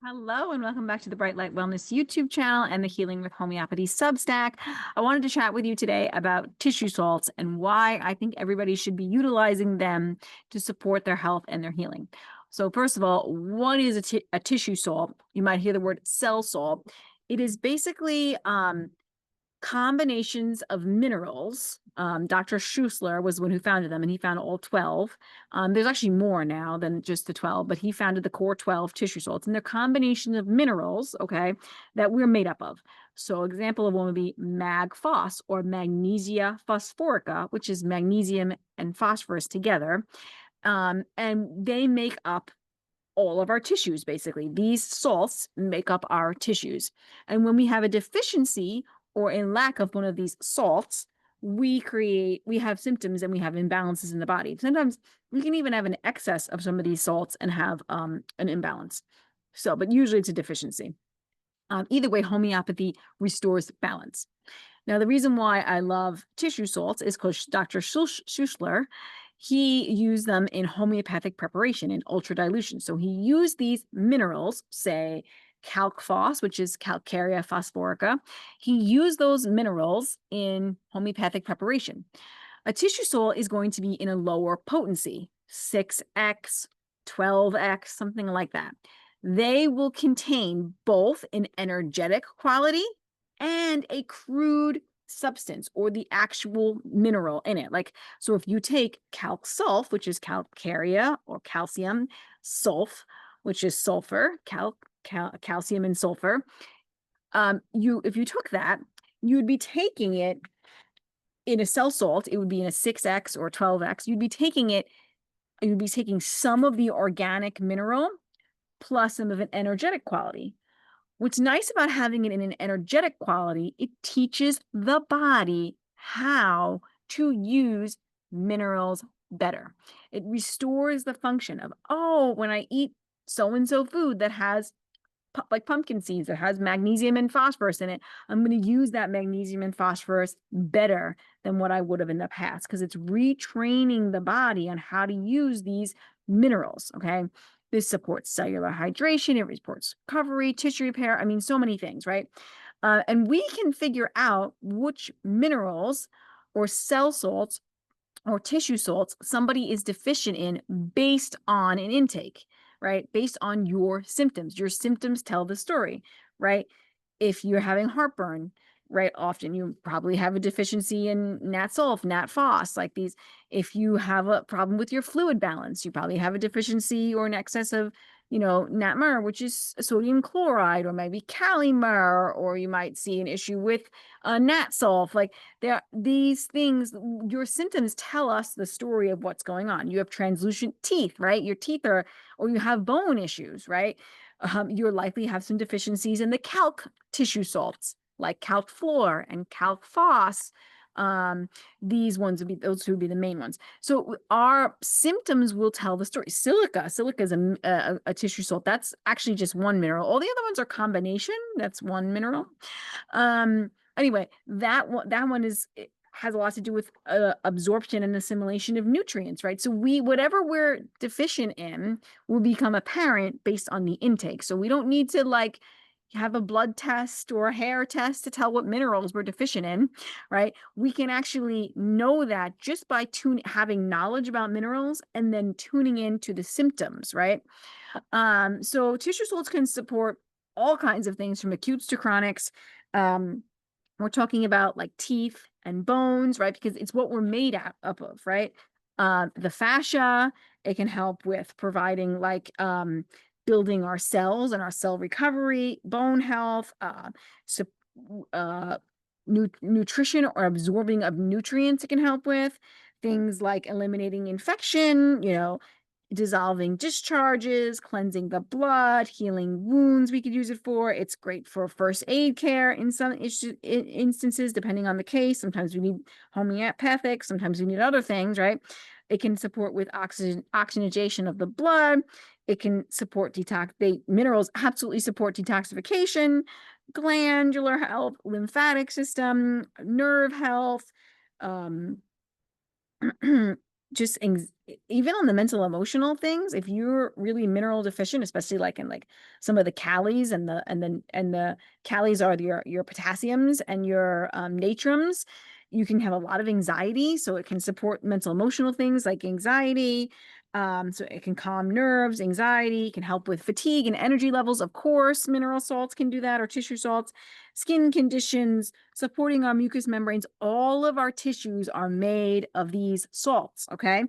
Hello and welcome back to the Bright Light Wellness YouTube channel and the Healing with Homeopathy Substack. I wanted to chat with you today about tissue salts and why I think everybody should be utilizing them to support their health and their healing. So first of all, what is a tissue salt? You might hear the word cell salt. It is basically combinations of minerals. Dr. Schuessler was the one who founded them, and he found all 12. There's actually more now than just the 12, but he founded the core 12 tissue salts, and they're combinations of minerals, okay, that we're made up of. So example of one would be mag-phos or magnesia phosphorica, which is magnesium and phosphorus together. And they make up all of our tissues, basically. These salts make up our tissues. And when we have a deficiency or in lack of one of these salts, we have symptoms and we have imbalances in the body. Sometimes we can even have an excess of some of these salts and have an imbalance. So, but usually it's a deficiency. Either way, homeopathy restores balance. Now, the reason why I love tissue salts is because Dr. Schuessler, he used them in homeopathic preparation in ultra dilution. So he used these minerals, say calc-phos, which is calcarea phosphorica. He used those minerals in homeopathic preparation. A tissue salt is going to be in a lower potency, 6x, 12x, something like that. They will contain both an energetic quality and a crude substance or the actual mineral in it. Like, so if you take calc sulf, which is calcarea or calcium, sulf, which is sulfur, calcium and sulfur, if you took that, you would be taking it in a cell salt, it would be in a 6x or 12x. You'd be taking some of the organic mineral plus some of an energetic quality. What's nice about having it in an energetic quality, it teaches the body how to use minerals better. It restores the function of, oh, when I eat so-and-so food that has like pumpkin seeds that has magnesium and phosphorus in it, I'm going to use that magnesium and phosphorus better than what I would have in the past because it's retraining the body on how to use these minerals. Okay. This supports cellular hydration, it supports recovery, tissue repair. I mean, so many things, right? And we can figure out which minerals or cell salts or tissue salts somebody is deficient in based on an intake, right? Based on your symptoms. Your symptoms tell the story, right? If you're having heartburn, right, often you probably have a deficiency in nat sulf, nat phos, like these. If you have a problem with your fluid balance, you probably have a deficiency or an excess of nat mer, which is sodium chloride, or maybe kali mer, or you might see an issue with nat sulf. Like these things, your symptoms tell us the story of what's going on. You have translucent teeth, right? Your teeth are, or you have bone issues, right? You're likely have some deficiencies in the calc tissue salts, like calc fluor and calc phos. These ones would be, those two would be the main ones. So our symptoms will tell the story. Silica is a tissue salt. That's actually just one mineral. All the other ones are combination. That's one mineral. Anyway, that one has a lot to do with absorption and assimilation of nutrients, right? So whatever we're deficient in will become apparent based on the intake. So we don't need to like have a blood test or a hair test to tell what minerals we're deficient in, right? We can actually know that just by having knowledge about minerals and then tuning into the symptoms, right? So tissue salts can support all kinds of things from acutes to chronics. We're talking about like teeth and bones, right? Because it's what we're made up of, right? The fascia, it can help with providing like building our cells and our cell recovery, bone health, so, nutrition or absorbing of nutrients it can help with. Things like eliminating infection, dissolving discharges, cleansing the blood, healing wounds we could use it for. It's great for first aid care in some instances, depending on the case. Sometimes we need homeopathic, sometimes we need other things, right? It can support with oxygenation of the blood. It can support minerals absolutely support detoxification, glandular health, lymphatic system, nerve health, just even on the mental emotional things, if you're really mineral deficient, especially like in like some of the callies and the callies are your potassiums and your natrums, you can have a lot of anxiety. So it can support mental emotional things like anxiety. So it can calm nerves, anxiety, can help with fatigue and energy levels. Of course, mineral salts can do that, or tissue salts, skin conditions, supporting our mucous membranes. All of our tissues are made of these salts, okay?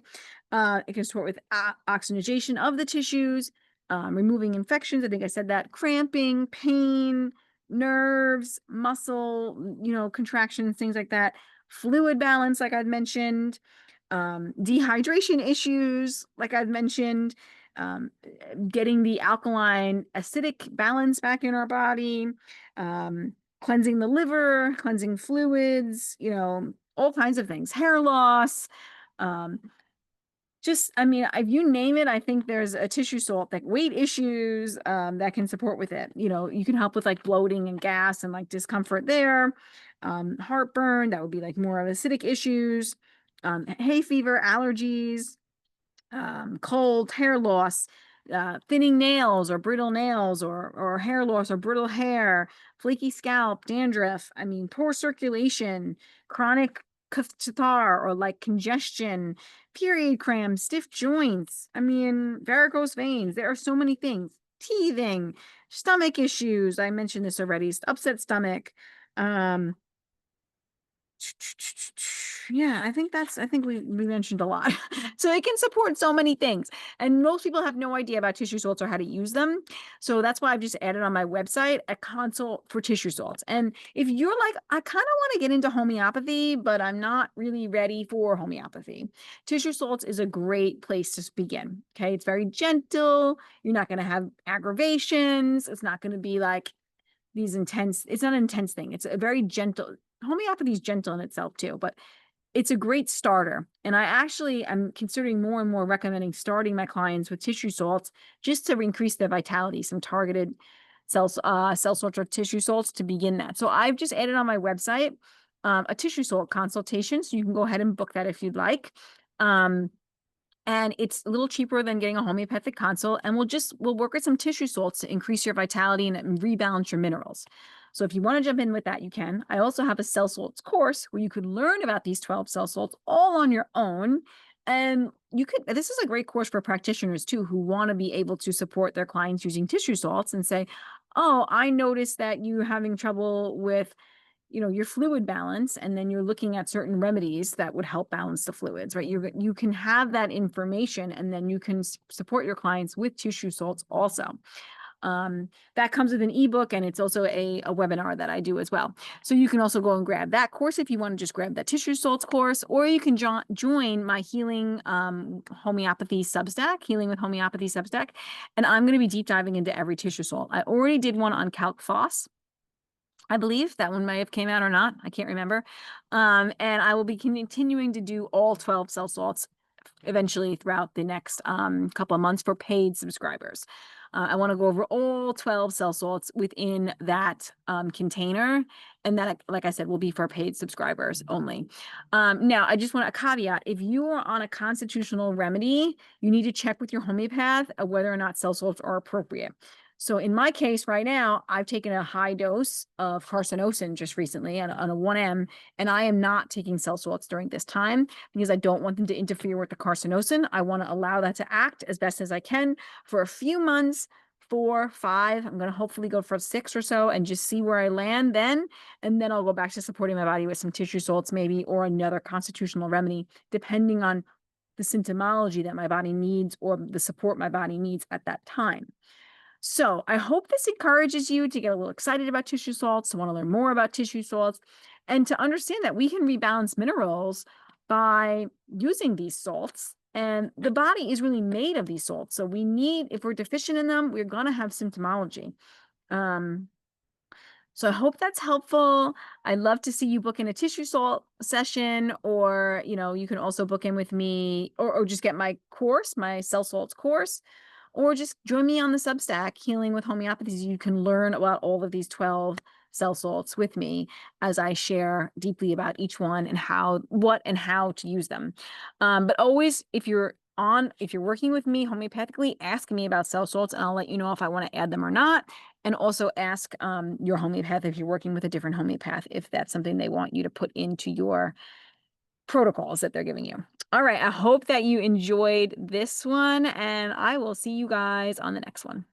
It can support with oxygenation of the tissues, removing infections. I think I said that. Cramping, pain, nerves, muscle, contractions, things like that. Fluid balance, like I've mentioned. Dehydration issues, like I've mentioned. Um, Getting the alkaline acidic balance back in our body. Cleansing the liver, cleansing fluids, all kinds of things. Hair loss. Um, I mean, if you name it, I think there's a tissue salt, like weight issues, that can support with it. You can help with like bloating and gas and like discomfort there. Heartburn, that would be like more of acidic issues. Hay fever, allergies, cold, hair loss, thinning nails or brittle nails, or hair loss or brittle hair, flaky scalp, dandruff. I mean, poor circulation, chronic catarrh or like congestion, period cramps, stiff joints. I mean, varicose veins. There are so many things. Teething, stomach issues. I mentioned this already. Upset stomach. Um, yeah, I think we mentioned a lot. So it can support so many things. And most people have no idea about tissue salts or how to use them. So that's why I've just added on my website a consult for tissue salts. And if you're like, I kind of want to get into homeopathy, but I'm not really ready for homeopathy, tissue salts is a great place to begin. Okay. It's very gentle. You're not going to have aggravations. It's not going to be like it's not an intense thing. It's a very gentle. Homeopathy is gentle in itself too, but it's a great starter. And I actually am considering more and more recommending starting my clients with tissue salts just to increase their vitality, some targeted cell salts or tissue salts to begin that. So I've just added on my website a tissue salt consultation. So you can go ahead and book that if you'd like. And it's a little cheaper than getting a homeopathic consult. And we'll work with some tissue salts to increase your vitality and rebalance your minerals. So if you want to jump in with that, you can. I also have a cell salts course where you could learn about these 12 cell salts all on your own. And this is a great course for practitioners too, who want to be able to support their clients using tissue salts and say, oh, I noticed that you're having trouble with your fluid balance, and then you're looking at certain remedies that would help balance the fluids, right? You can have that information, and then you can support your clients with tissue salts also. That comes with an ebook, and it's also a webinar that I do as well. So you can also go and grab that course if you want to just grab that tissue salts course, or you can join my healing homeopathy Substack, Healing with Homeopathy Substack, and I'm going to be deep diving into every tissue salt. I already did one on calc phos. I believe that one may have came out or not. I can't remember. And I will be continuing to do all 12 cell salts eventually throughout the next couple of months for paid subscribers. I want to go over all 12 cell salts within that container. And that, like I said, will be for paid subscribers only. Now, I just want a caveat. If you are on a constitutional remedy, you need to check with your homeopath whether or not cell salts are appropriate. So in my case right now, I've taken a high dose of carcinosin just recently on a 1M, and I am not taking cell salts during this time because I don't want them to interfere with the carcinosin. I want to allow that to act as best as I can for a few months, 4, 5. I'm going to hopefully go for 6 or so and just see where I land then. And then I'll go back to supporting my body with some tissue salts maybe, or another constitutional remedy, depending on the symptomology that my body needs or the support my body needs at that time. So I hope this encourages you to get a little excited about tissue salts, to want to learn more about tissue salts, and to understand that we can rebalance minerals by using these salts. And the body is really made of these salts. So if we're deficient in them, we're going to have symptomology. So I hope that's helpful. I'd love to see you book in a tissue salt session, or, you can also book in with me or just get my course, my cell salts course, or just join me on the Substack, Healing with Homeopathy. So you can learn about all of these 12 cell salts with me as I share deeply about each one and what and how to use them. But always, if you're working with me homeopathically, ask me about cell salts and I'll let you know if I want to add them or not. And also ask your homeopath if you're working with a different homeopath, if that's something they want you to put into your protocols that they're giving you. All right. I hope that you enjoyed this one, and I will see you guys on the next one.